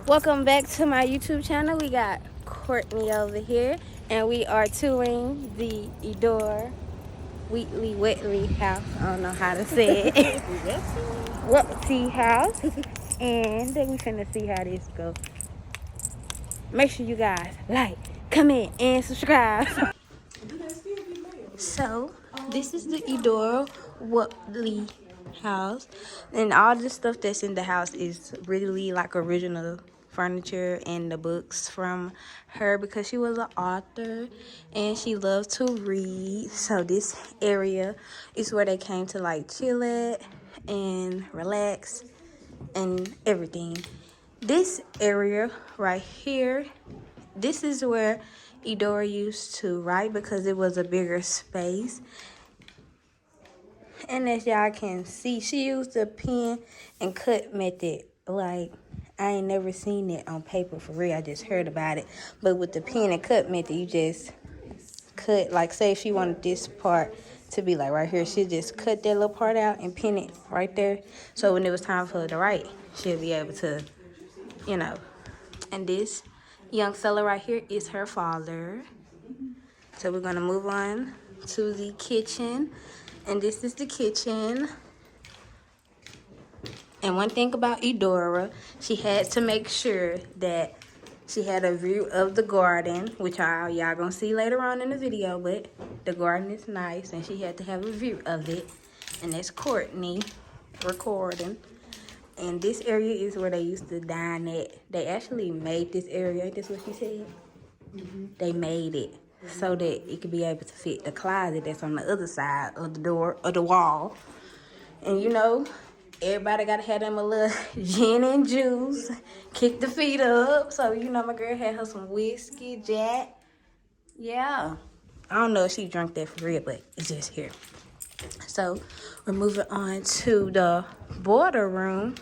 Welcome back to my YouTube channel. We got Courtney over here, and we are touring the Eudora Welty house. I don't know how to say it. Welty house. And then we finna see how this go. Make sure you guys like, comment, and subscribe. So, this is the Eudora Welty house, and all the stuff that's in the house is really like original furniture and the books from her because she was an author and she loved to read. So this area is where they came to like chill at and relax and everything. This area right here, this is where Eudora used to write because it was a bigger space. And as y'all can see, she used the pen and cut method. Like, I ain't never seen it on paper for real. I just heard about it. But with the pen and cut method, you just cut, like, say if she wanted this part to be like right here, she'll just cut that little part out and pin it right there. So when it was time for her to write, she'll be able to, you know. And this young fella right here is her father. So we're going to move on to the kitchen. And this is the kitchen. And one thing about Eudora, she had to make sure that she had a view of the garden, which y'all gonna see later on in the video, but the garden is nice and she had to have a view of it. And that's Courtney recording. And this area is where they used to dine at. They actually made this area, that's what she said. They made it so that it could be able to fit the closet that's on the other side of the door, of the wall. And you know, everybody gotta have them a little gin and juice, kick the feet up. So, you know, my girl had her some whiskey, Jack. Yeah. I don't know if she drank that for real, but it's just here. So, we're moving on to the boarder room.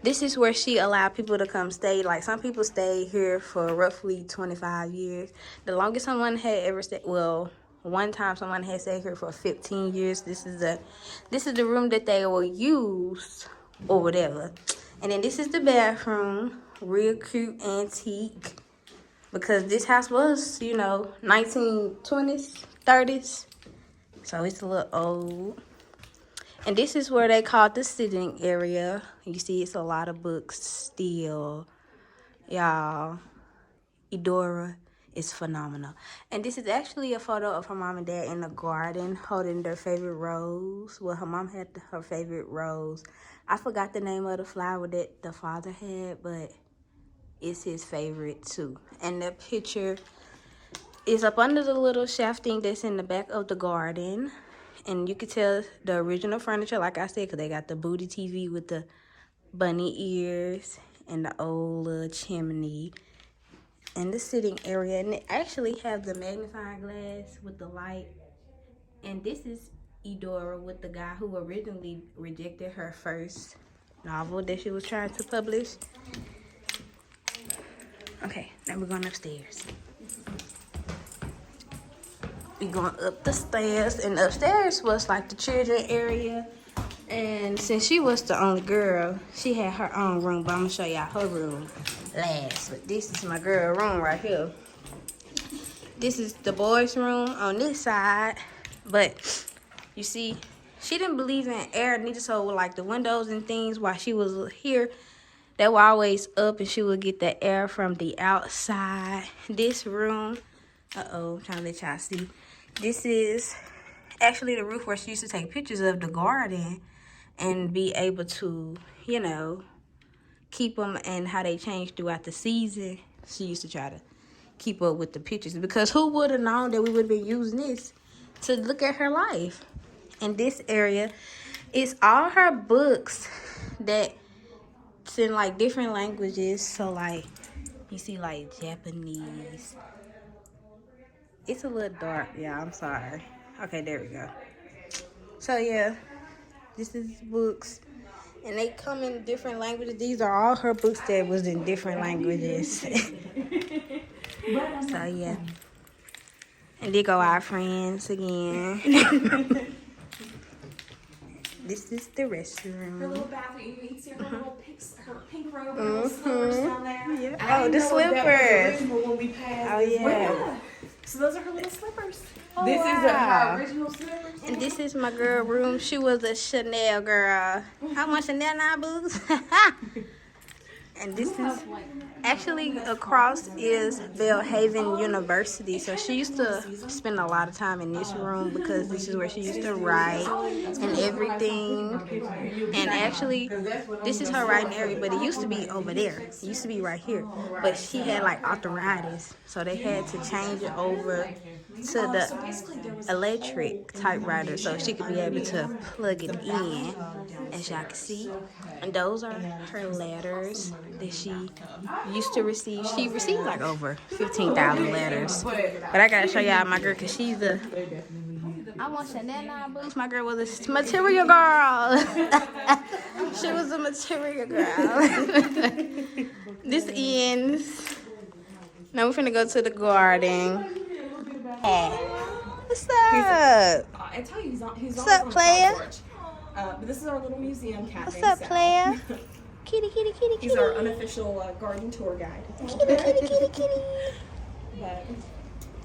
This is where she allowed people to come stay. Like, some people stayed here for roughly 25 years. The longest someone had ever stayed, well, one time someone had stayed here for 15 years. This is the room that they will use or whatever. And then this is the bathroom. Real cute antique. Because this house was, you know, 1920s, 30s. So it's a little old. And this is where they called the sitting area. You see it's a lot of books still. Y'all, Eudora is phenomenal. And this is actually a photo of her mom and dad in the garden holding their favorite rose. Well, her mom had her favorite rose. I forgot the name of the flower that the father had, but it's his favorite too. And the picture is up under the little shafting that's in the back of the garden. And you can tell the original furniture, like I said, because they got the booty TV with the bunny ears and the old little chimney. And the sitting area, and they actually have the magnifying glass with the light. And this is Eudora with the guy who originally rejected her first novel that she was trying to publish. Okay, now we're going upstairs. We're going up the stairs, and upstairs was like the children area. And since she was the only girl, she had her own room, but I'm gonna show y'all her room last. But this is my girl room right here. This is the boys' room on this side. But you see, she didn't believe in air neither, so like the windows and things while she was here, they were always up and she would get the air from the outside. This room, I'm trying to let y'all see. This is actually the roof where she used to take pictures of the garden and be able to, you know, keep them and how they change throughout the season. She used to try to keep up with the pictures because who would have known that we would have been using this to look at her life. And this area is all her books that's in like different languages. So like you see like Japanese. It's a little dark, yeah, I'm sorry. Okay, there we go. So yeah, this is books. And they come in different languages. These are all her books that was in different languages. So yeah. And there go our friends again. this is the Her restroom. little bathroom. You can see her little pink robe and her little slippers down there. Yeah. Oh, the slippers. When we passed. Oh, yeah. So those are her little slippers. Oh, This is wow. her original slippers. And this is my girl room. She was a Chanel girl. How much Chanel now, boots? And this is actually across is Belhaven University. So she used to spend a lot of time in this room because this is where she used to write and everything. And actually, this is her writing area, but it used to be over there. It used to be right here. But she had like arthritis, so they had to change it over to the electric typewriter so she could be able to plug it in, as y'all can see. And those are her letters that she used to receive. She received like over 15,000 letters. But I gotta show y'all my girl because she's a... I want Chanel boots. My girl was a material girl. She was a material girl. This ends. Now we're finna go to the garden. Hey, what's up? I tell you, he's What's up, player? But this is our little museum cafe. What's up, player? Kitty, kitty, kitty, kitty. He's our unofficial garden tour guide. Kitty, kitty, kitty, kitty. But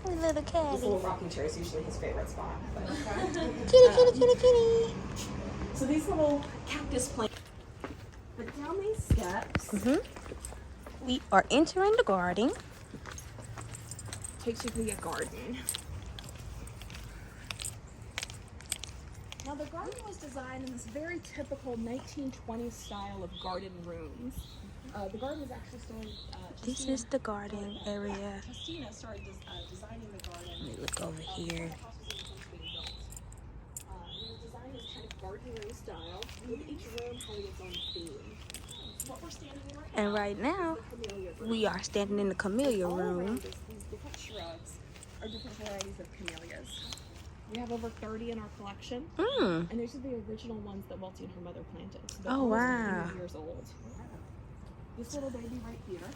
Little this cat. little rocking chair is usually his favorite spot. But. Kitty, kitty, kitty, kitty. So these little cactus plants. But down these steps, We are entering the garden. takes you to the garden. Now the garden was designed in this very typical 1920s style of garden rooms. The garden was actually started. This is the garden area. Christina started designing the garden. Let me look over here. It was designed as kind of garden style, with each room having its own theme. What we're standing in right And right now, we are standing in the camellia all room. around us, these different shrubs are different varieties of camellias. We have over 30 in our collection, and these are the original ones that Welty and her mother planted. So they're Oh, almost wow. 100 years old. This little baby right here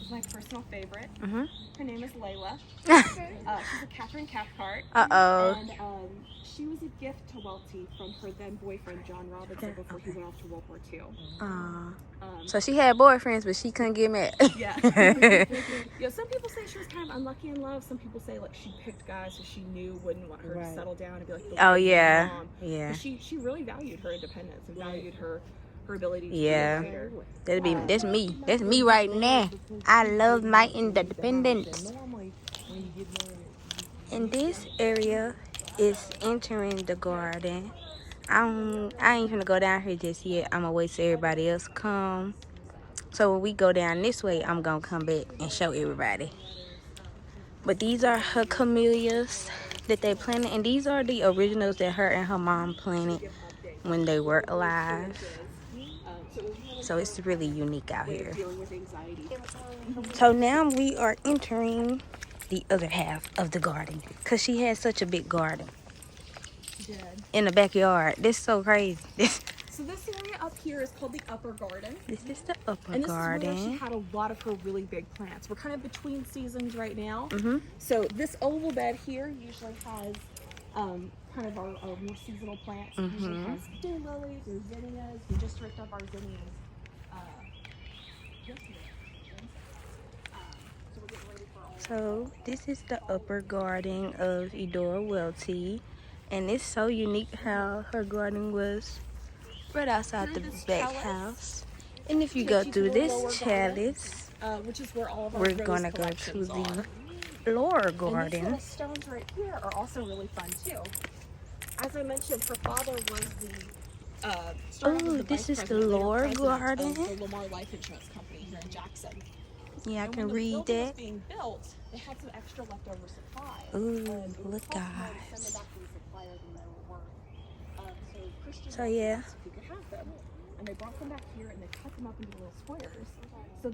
is my personal favorite. Her name is Layla. She's a Catherine Cathcart. Uh-oh. And she was a gift to Welty from her then boyfriend, John Robinson, before he went off to World War II. So she had boyfriends, but she couldn't get mad. Yeah. Yeah, some people say she was kind of unlucky in love. Some people say like she picked guys who she knew wouldn't want her to settle down and be like the Oh, wife of yeah. her mom. Yeah. But she really valued her independence and valued her ability to Yeah. be a leader. That's me. That's me right now. I love my independence. And this area is entering the garden. I ain't gonna go down here just yet. I'm gonna wait till everybody else come. So when we go down this way, I'm gonna come back and show everybody. But these are her camellias that they planted, and these are the originals that her and her mom planted when they were alive. So it's really unique out here. So now we are entering the other half of the garden because she had such a big garden in the backyard. This is so crazy. So this area up here is called the upper garden. This is the upper And this garden. is where she had a lot of her really big plants. We're kind of between seasons right now. So this oval bed here usually has kind of our more seasonal plants. It usually has daylilies or zinnias. We just ripped up our zinnias yesterday. So we're getting ready for all So this is the upper garden of Eudora Welty. And it's so unique how her garden was right outside the back house. And if you go through this chalice, which is where all of our we're rose gonna go to collections the are. lower And these garden. little stones right here are also really fun too. As I mentioned, her father was the this is the vice president, later lower president garden. of the Lamar Life Insurance Company here in Jackson. Yeah, I And can when the read building was that. being built, they had some extra leftover supplies. Ooh, And it was look, possible to guys. send it back to the supplier than they were worth. So Christian So, yeah. asked if he could have them. And they brought them back here and they cut them up into little squares. So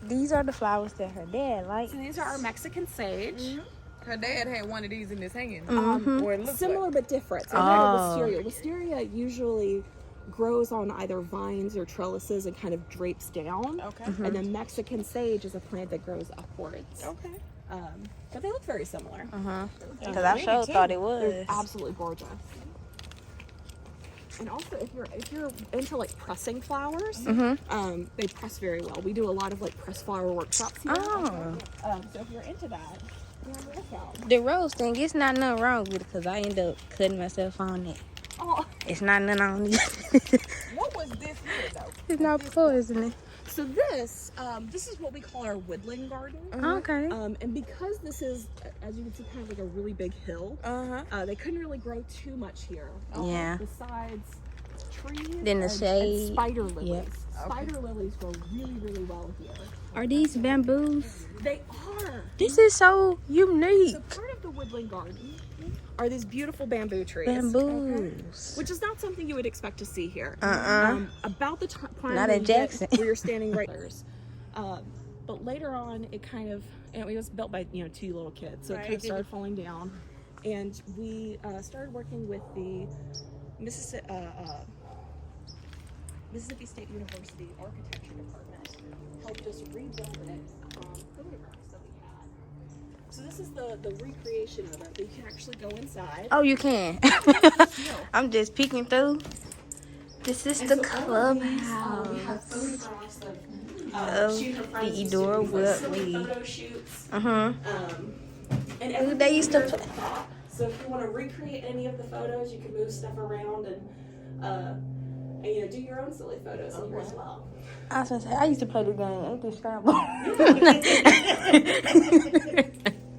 These are the flowers that her dad liked. so these are our Mexican sage. Her dad had one of these in his hand. Mm-hmm. Or it looked Similar but different. So we had wisteria. Wisteria usually grows on either vines or trellises and kind of drapes down. Okay. And then Mexican sage is a plant that grows upwards. Okay. But they look very similar. Because I sure thought it was. They're absolutely gorgeous. And also, if you're into like pressing flowers, Mm-hmm. they press very well. We do a lot of like press flower workshops here. Oh. So if you're into that, be on the lookout. The rose thing, it's not nothing wrong with it because I end up cutting myself on it. Oh, It's not nothing on it. What was this here though? It's not poisoning. so this is what we call our woodland garden. Okay. And because this is, as you can see, kind of like a really big hill, they couldn't really grow too much here. Yeah. Besides trees Then the and shade. spider lilies. Yep. Spider lilies grow really, really well here. Are these bamboos? They are. This is so unique. So part of the woodland garden are these beautiful bamboo trees. Bamboos. Which is not something you would expect to see here. About the time Not in Jackson. where you're standing right there. But later on, it kind of, and it was built by 2 little kids, so it kind of started falling down. And we started working with the Mississippi State University Architecture Department, helped us rebuild it from photographs that we had. So this is the recreation of it. You can actually go inside. Oh, you can. I'm just peeking through. This is the clubhouse We have photographs of she and her the friends used Eudora to do, like, silly Welty. photo shoots. Uh-huh. And Ooh, everything they used to here is put- a prop. So if you want to recreate any of the photos, you can move stuff around and do your own silly photos in here as well. I was gonna say, I used to play the game. Ain't this Scrabble?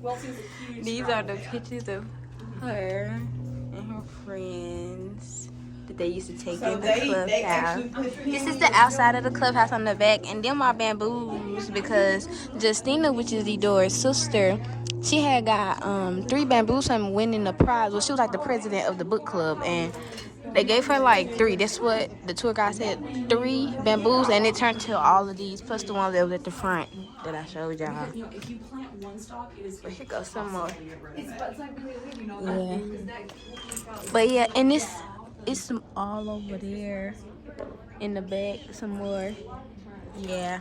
Welty's a huge These are Scrabble the fan. pictures of her and her friends that they used to take in the clubhouse. This is the outside of the clubhouse on the back, and them are bamboos because Justina, which is Eudora's sister, she had got 3 bamboos from winning the prize. Well, she was like the president of the book club, and they gave her like 3. That's what the tour guide said. 3 bamboos, and it turned to all of these, plus the ones that was at the front that I showed y'all. If you plant one stalk, it is Here goes some more. It's like really weird, Yeah. But yeah, and it's some all over there in the back, some more. Yeah.